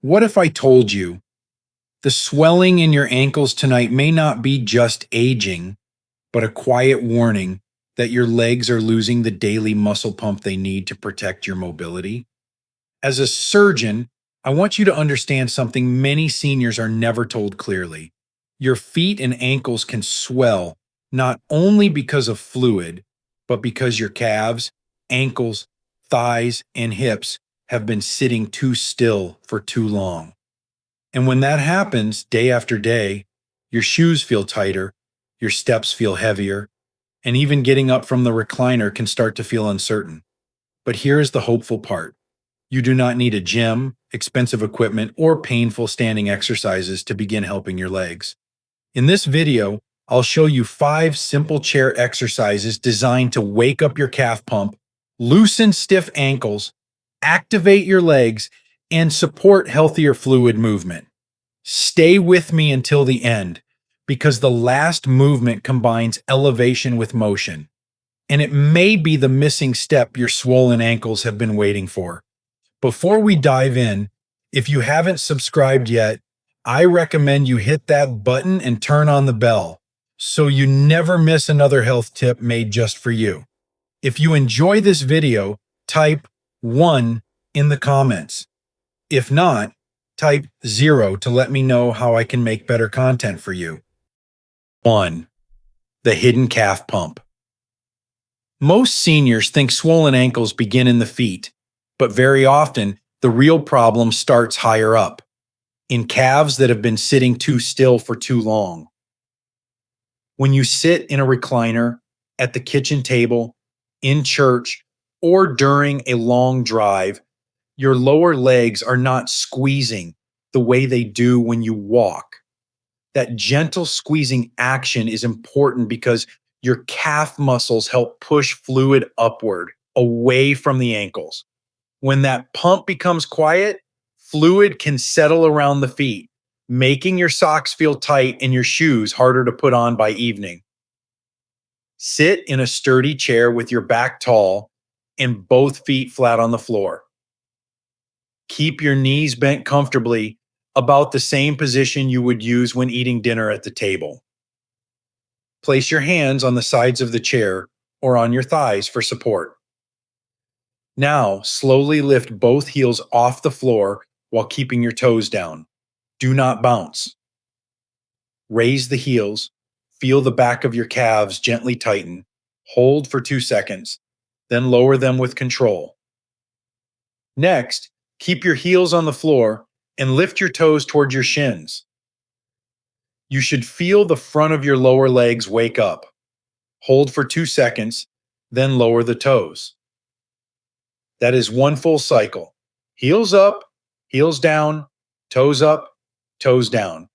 What if I told you the swelling in your ankles tonight may not be just aging, but a quiet warning that your legs are losing the daily muscle pump they need to protect your mobility? As a surgeon, I want you to understand something many seniors are never told clearly. Your feet and ankles can swell not only because of fluid, but because your calves, ankles, thighs, and hips have been sitting too still for too long. And when that happens day after day, your shoes feel tighter, your steps feel heavier, and even getting up from the recliner can start to feel uncertain. But here is the hopeful part: you do not need a gym, expensive equipment, or painful standing exercises to begin helping your legs. In this video, I'll show you 5 simple chair exercises designed to wake up your calf pump, loosen stiff ankles, activate your legs, and support healthier fluid movement. Stay with me until the end, because the last movement combines elevation with motion, and it may be the missing step your swollen ankles have been waiting for. Before we dive in, if you haven't subscribed yet, I recommend you hit that button and turn on the bell so you never miss another health tip made just for you. If you enjoy this video, type 1 in the comments. If not, type 0 to let me know how I can make better content for you. 1. The hidden calf pump. Most seniors think swollen ankles begin in the feet, but very often the real problem starts higher up, in calves that have been sitting too still for too long. When you sit in a recliner, at the kitchen table, in church, or during a long drive, your lower legs are not squeezing the way they do when you walk. That gentle squeezing action is important because your calf muscles help push fluid upward, away from the ankles. When that pump becomes quiet, fluid can settle around the feet, making your socks feel tight and your shoes harder to put on by evening. Sit in a sturdy chair with your back tall and both feet flat on the floor. Keep your knees bent comfortably, about the same position you would use when eating dinner at the table. Place your hands on the sides of the chair or on your thighs for support. Now, slowly lift both heels off the floor while keeping your toes down. Do not bounce. Raise the heels, feel the back of your calves gently tighten, hold for 2 seconds, then lower them with control. Next, keep your heels on the floor and lift your toes towards your shins. You should feel the front of your lower legs wake up. Hold for 2 seconds, then lower the toes. That is one full cycle. Heels up, heels down, toes up, toes down.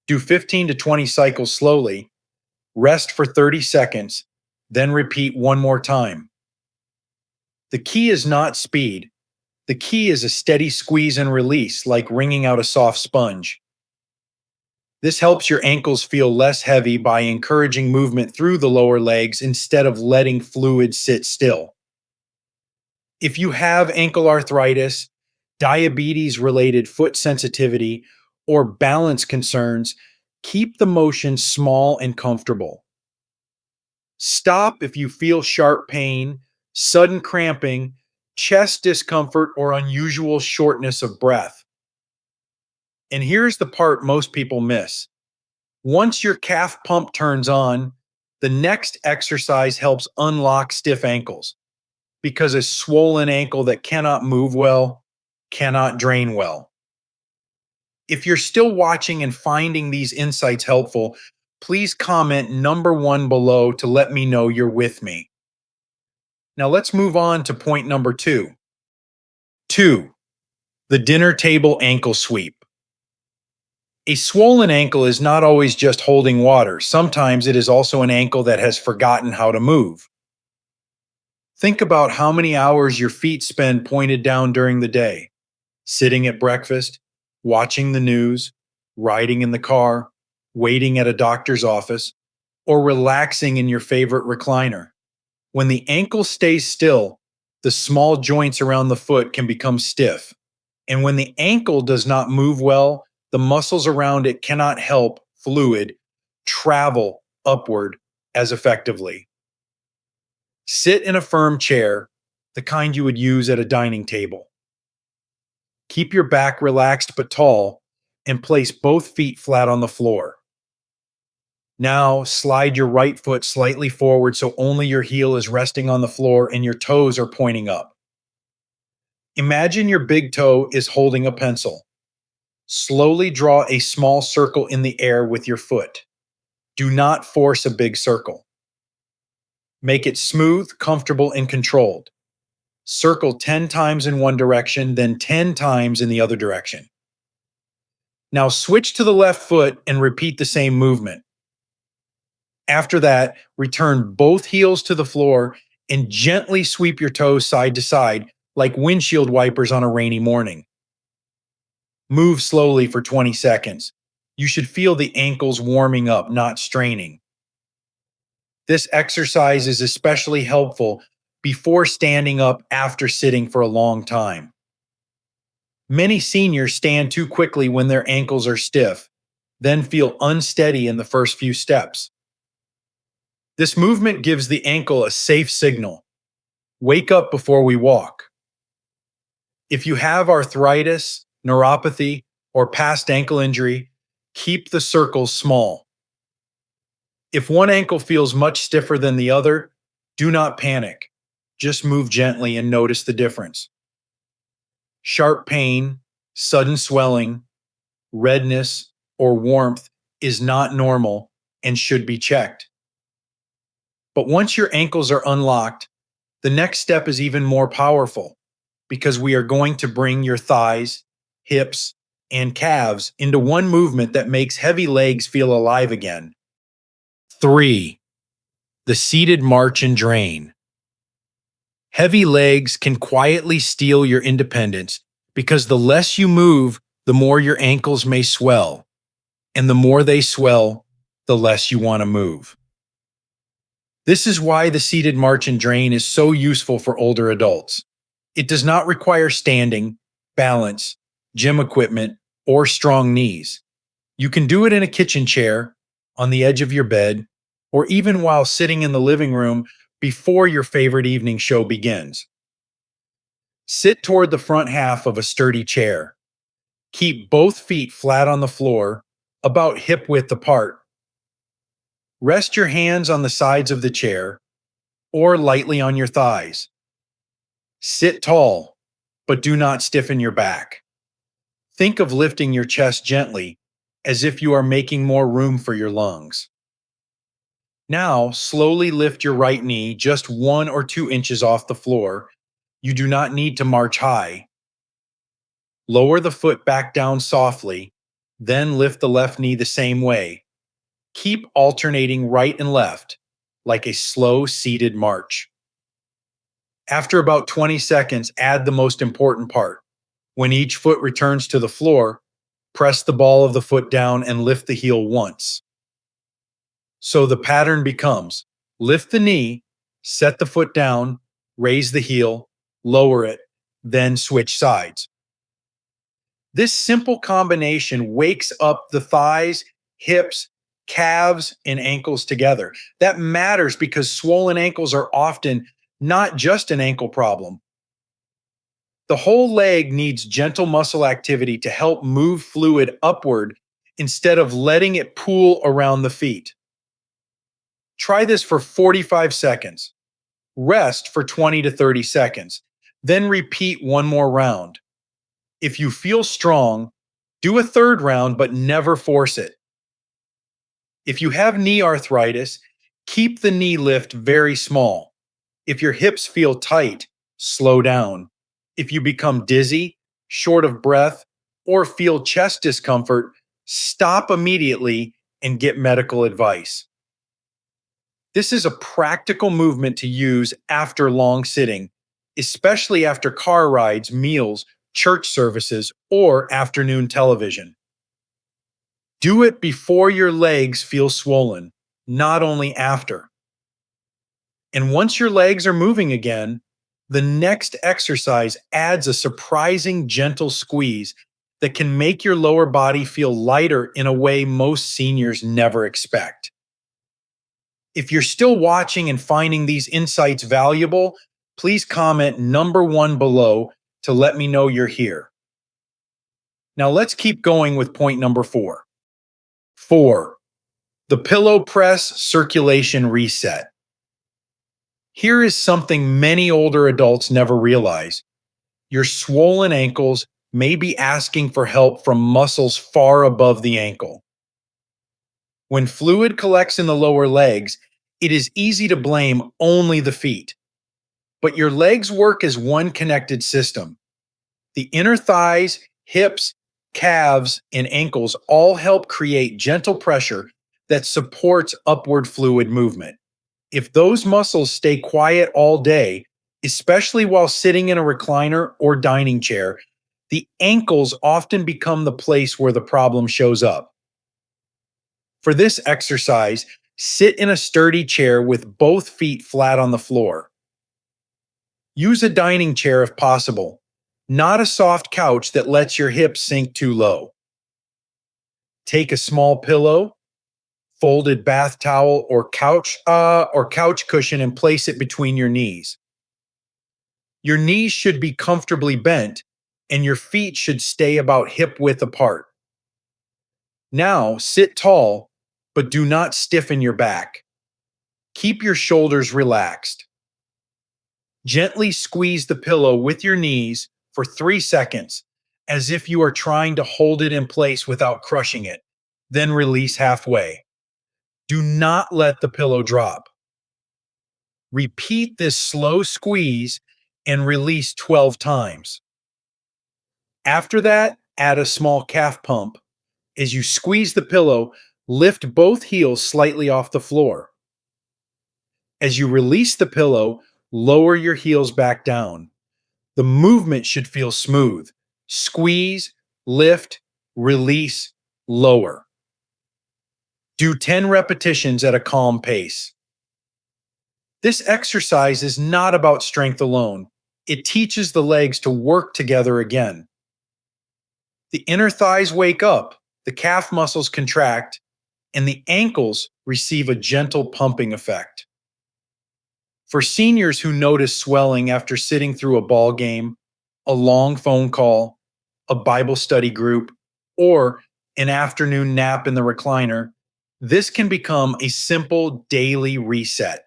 Do 15 to 20 cycles slowly. Rest for 30 seconds, then repeat one more time. The key is not speed. The key is a steady squeeze and release, like wringing out a soft sponge. This helps your ankles feel less heavy by encouraging movement through the lower legs instead of letting fluid sit still. If you have ankle arthritis, diabetes-related foot sensitivity, or balance concerns, keep the motion small and comfortable. Stop if you feel sharp pain, sudden cramping, chest discomfort, or unusual shortness of breath. And here's the part most people miss. Once your calf pump turns on, the next exercise helps unlock stiff ankles, because a swollen ankle that cannot move well cannot drain well. If you're still watching and finding these insights helpful, please comment number 1 below to let me know you're with me. Now let's move on to point number 2. 2. The dinner table ankle sweep. A swollen ankle is not always just holding water. Sometimes it is also an ankle that has forgotten how to move. Think about how many hours your feet spend pointed down during the day, sitting at breakfast, watching the news, riding in the car, waiting at a doctor's office, or relaxing in your favorite recliner. When the ankle stays still, the small joints around the foot can become stiff, And when the ankle does not move well, the muscles around it cannot help fluid travel upward as effectively. Sit in a firm chair, the kind you would use at a dining table. Keep your back relaxed but tall, and place both feet flat on the floor. Now slide your right foot slightly forward so only your heel is resting on the floor and your toes are pointing up. Imagine your big toe is holding a pencil. Slowly draw a small circle in the air with your foot. Do not force a big circle. Make it smooth, comfortable, and controlled. Circle 10 times in one direction, then 10 times in the other direction. Now switch to the left foot and repeat the same movement. After that, return both heels to the floor and gently sweep your toes side to side like windshield wipers on a rainy morning. Move slowly for 20 seconds. You should feel the ankles warming up, not straining. This exercise is especially helpful before standing up after sitting for a long time. Many seniors stand too quickly when their ankles are stiff, then feel unsteady in the first few steps. This movement gives the ankle a safe signal. Wake up before we walk. If you have arthritis, neuropathy, or past ankle injury, keep the circles small. If one ankle feels much stiffer than the other, do not panic. Just move gently and notice the difference. Sharp pain, sudden swelling, redness, or warmth is not normal and should be checked. But once your ankles are unlocked, the next step is even more powerful because we are going to bring your thighs, hips, and calves into one movement that makes heavy legs feel alive again. 3. The seated march and drain. Heavy legs can quietly steal your independence because the less you move, the more your ankles may swell. And the more they swell, the less you want to move. This is why the seated march and drain is so useful for older adults. It does not require standing, balance, gym equipment, or strong knees. You can do it in a kitchen chair, on the edge of your bed, or even while sitting in the living room before your favorite evening show begins. Sit toward the front half of a sturdy chair. Keep both feet flat on the floor, about hip width apart. Rest your hands on the sides of the chair or lightly on your thighs. Sit tall, but do not stiffen your back. Think of lifting your chest gently, as if you are making more room for your lungs. Now, slowly lift your right knee just 1 or 2 inches off the floor. You do not need to march high. Lower the foot back down softly, then lift the left knee the same way. Keep alternating right and left, like a slow seated march. After about 20 seconds, add the most important part. When each foot returns to the floor, press the ball of the foot down and lift the heel once. So the pattern becomes: lift the knee, set the foot down, raise the heel, lower it, then switch sides. This simple combination wakes up the thighs, hips, calves, and ankles together. That matters because swollen ankles are often not just an ankle problem. The whole leg needs gentle muscle activity to help move fluid upward instead of letting it pool around the feet. Try this for 45 seconds. Rest for 20 to 30 seconds. Then repeat one more round. If you feel strong, do a third round, but never force it. If you have knee arthritis, keep the knee lift very small. If your hips feel tight, slow down. If you become dizzy, short of breath, or feel chest discomfort, stop immediately and get medical advice. This is a practical movement to use after long sitting, especially after car rides, meals, church services, or afternoon television. Do it before your legs feel swollen, not only after. And once your legs are moving again, The next exercise adds a surprising gentle squeeze that can make your lower body feel lighter in a way most seniors never expect. If you're still watching and finding these insights valuable, please comment number 1 below to let me know you're here. Now let's keep going with point number 4. 4. The pillow press circulation reset. Here is something many older adults never realize. Your swollen ankles may be asking for help from muscles far above the ankle. When fluid collects in the lower legs, it is easy to blame only the feet. But your legs work as one connected system. The inner thighs, hips, calves, and ankles all help create gentle pressure that supports upward fluid movement. If those muscles stay quiet all day, especially while sitting in a recliner or dining chair, the ankles often become the place where the problem shows up. For this exercise, sit in a sturdy chair with both feet flat on the floor. Use a dining chair if possible, not a soft couch that lets your hips sink too low. Take a small pillow, folded bath towel, or couch cushion and place it between your knees. Your knees should be comfortably bent, and your feet should stay about hip width apart. Now, sit tall, but do not stiffen your back. Keep your shoulders relaxed. Gently squeeze the pillow with your knees for 3 seconds, as if you are trying to hold it in place without crushing it. Then release halfway. Do not let the pillow drop. Repeat this slow squeeze and release 12 times. After that, add a small calf pump. As you squeeze the pillow, lift both heels slightly off the floor. As you release the pillow, lower your heels back down. The movement should feel smooth. Squeeze, lift, release, lower. Do 10 repetitions at a calm pace. This exercise is not about strength alone. It teaches the legs to work together again. The inner thighs wake up, the calf muscles contract, and the ankles receive a gentle pumping effect. For seniors who notice swelling after sitting through a ball game, a long phone call, a Bible study group, or an afternoon nap in the recliner, this can become a simple daily reset.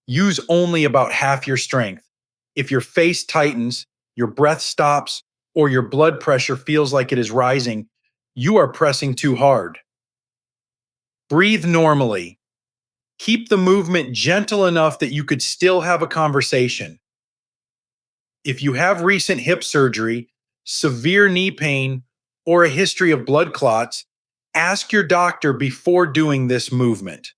Use only about half your strength. If your face tightens, your breath stops, or your blood pressure feels like it is rising, you are pressing too hard. Breathe normally. Keep the movement gentle enough that you could still have a conversation. If you have recent hip surgery, severe knee pain, or a history of blood clots, ask your doctor before doing this movement.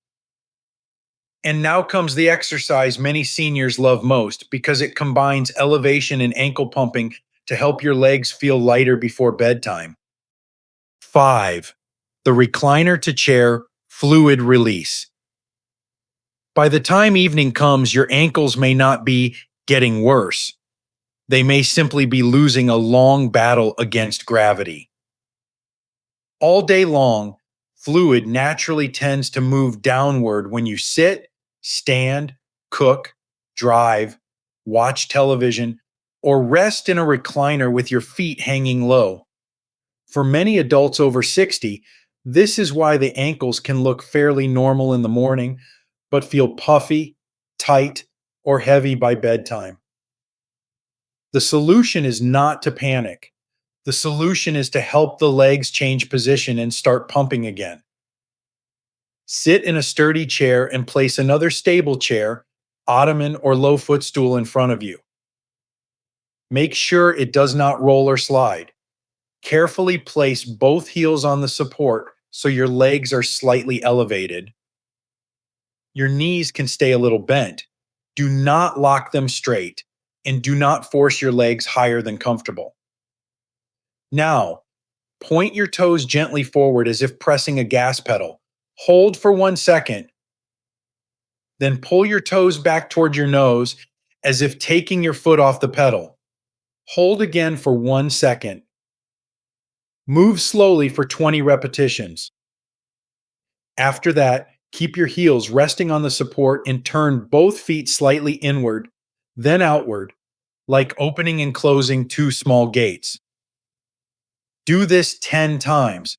And now comes the exercise many seniors love most because it combines elevation and ankle pumping to help your legs feel lighter before bedtime. 5. The recliner to chair fluid release. By the time evening comes, your ankles may not be getting worse. They may simply be losing a long battle against gravity. All day long, fluid naturally tends to move downward when you sit, stand, cook, drive, watch television, or rest in a recliner with your feet hanging low. For many adults over 60, this is why the ankles can look fairly normal in the morning, but feel puffy, tight, or heavy by bedtime. The solution is not to panic. The solution is to help the legs change position and start pumping again. Sit in a sturdy chair and place another stable chair, ottoman, or low footstool in front of you. Make sure it does not roll or slide. Carefully place both heels on the support so your legs are slightly elevated. Your knees can stay a little bent. Do not lock them straight, and do not force your legs higher than comfortable. Now, point your toes gently forward as if pressing a gas pedal. Hold for 1 second. Then pull your toes back toward your nose as if taking your foot off the pedal. Hold again for 1 second. Move slowly for 20 repetitions. After that, keep your heels resting on the support and turn both feet slightly inward, then outward, like opening and closing two small gates. Do this 10 times.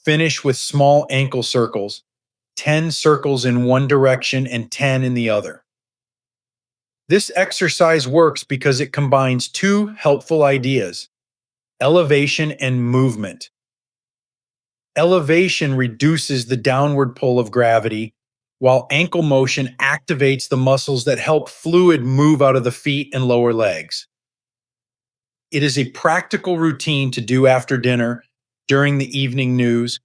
Finish with small ankle circles, 10 circles in one direction and 10 in the other. This exercise works because it combines two helpful ideas: elevation and movement. Elevation reduces the downward pull of gravity, while ankle motion activates the muscles that help fluid move out of the feet and lower legs. It is a practical routine to do after dinner, during the evening news,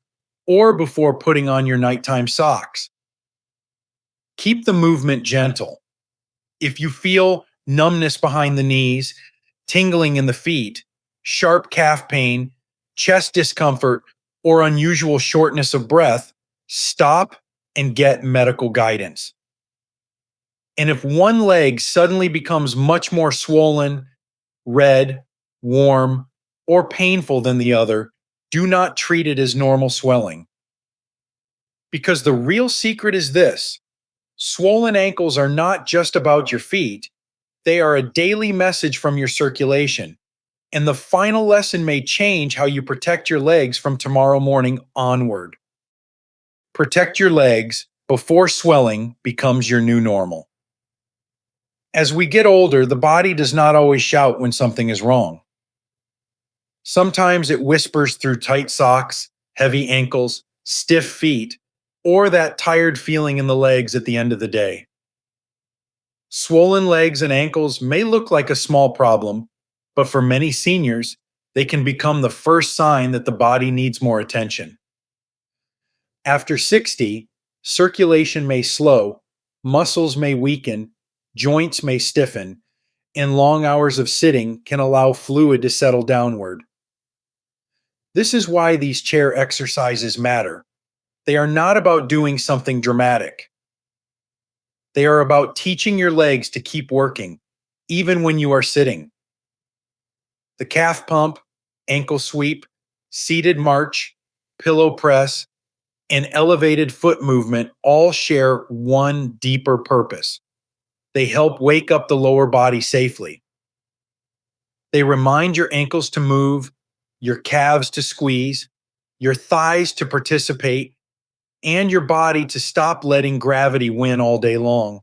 or before putting on your nighttime socks. Keep the movement gentle. If you feel numbness behind the knees, tingling in the feet, sharp calf pain, chest discomfort, or unusual shortness of breath, stop and get medical guidance. And if one leg suddenly becomes much more swollen, red, warm, or painful than the other, do not treat it as normal swelling. Because the real secret is this: swollen ankles are not just about your feet, they are a daily message from your circulation. And the final lesson may change how you protect your legs from tomorrow morning onward. Protect your legs before swelling becomes your new normal. As we get older, the body does not always shout when something is wrong. Sometimes it whispers through tight socks, heavy ankles, stiff feet, or that tired feeling in the legs at the end of the day. Swollen legs and ankles may look like a small problem, but for many seniors, they can become the first sign that the body needs more attention. After 60, circulation may slow, muscles may weaken, joints may stiffen, and long hours of sitting can allow fluid to settle downward. This is why these chair exercises matter. They are not about doing something dramatic. They are about teaching your legs to keep working, even when you are sitting. The calf pump, ankle sweep, seated march, pillow press, and elevated foot movement all share one deeper purpose. They help wake up the lower body safely. They remind your ankles to move, your calves to squeeze, your thighs to participate, and your body to stop letting gravity win all day long.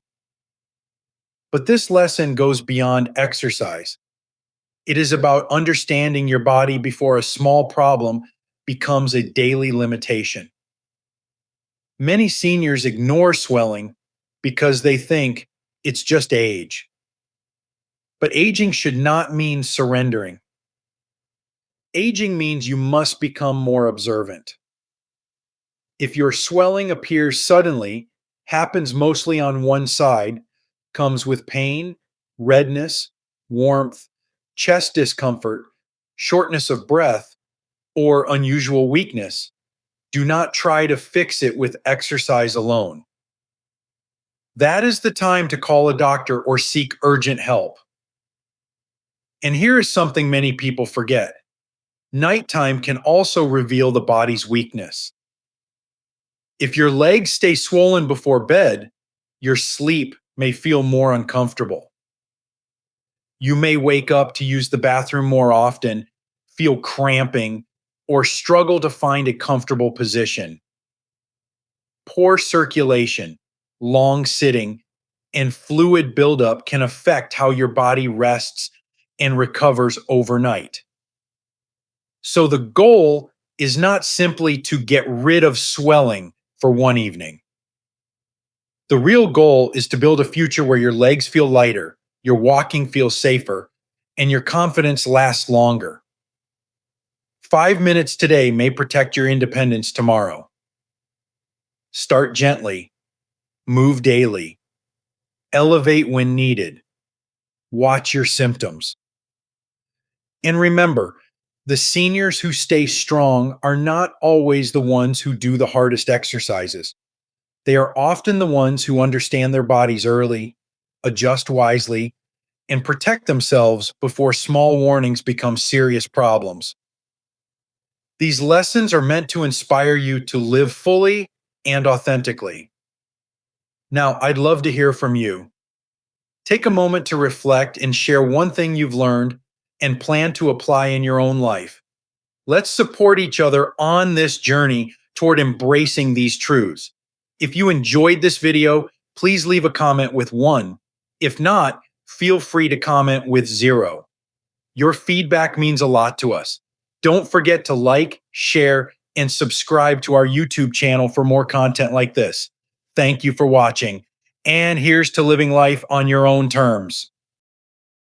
But this lesson goes beyond exercise. It is about understanding your body before a small problem becomes a daily limitation. Many seniors ignore swelling because they think it's just age. But aging should not mean surrendering. Aging means you must become more observant. If your swelling appears suddenly, happens mostly on one side, comes with pain, redness, warmth, chest discomfort, shortness of breath, or unusual weakness, do not try to fix it with exercise alone. That is the time to call a doctor or seek urgent help. And here is something many people forget. Nighttime can also reveal the body's weakness. If your legs stay swollen before bed, your sleep may feel more uncomfortable. You may wake up to use the bathroom more often, feel cramping, or struggle to find a comfortable position. Poor circulation, long sitting, and fluid buildup can affect how your body rests and recovers overnight. So the goal is not simply to get rid of swelling for one evening. The real goal is to build a future where your legs feel lighter, your walking feels safer, and your confidence lasts longer. 5 minutes today may protect your independence tomorrow. Start gently, move daily, elevate when needed, watch your symptoms. And remember, the seniors who stay strong are not always the ones who do the hardest exercises. They are often the ones who understand their bodies early, adjust wisely, and protect themselves before small warnings become serious problems. These lessons are meant to inspire you to live fully and authentically. Now, I'd love to hear from you. Take a moment to reflect and share one thing you've learned and plan to apply in your own life. Let's support each other on this journey toward embracing these truths. If you enjoyed this video, please leave a comment with 1. If not, feel free to comment with 0. Your feedback means a lot to us. Don't forget to like, share, and subscribe to our YouTube channel for more content like this. Thank you for watching. And here's to living life on your own terms.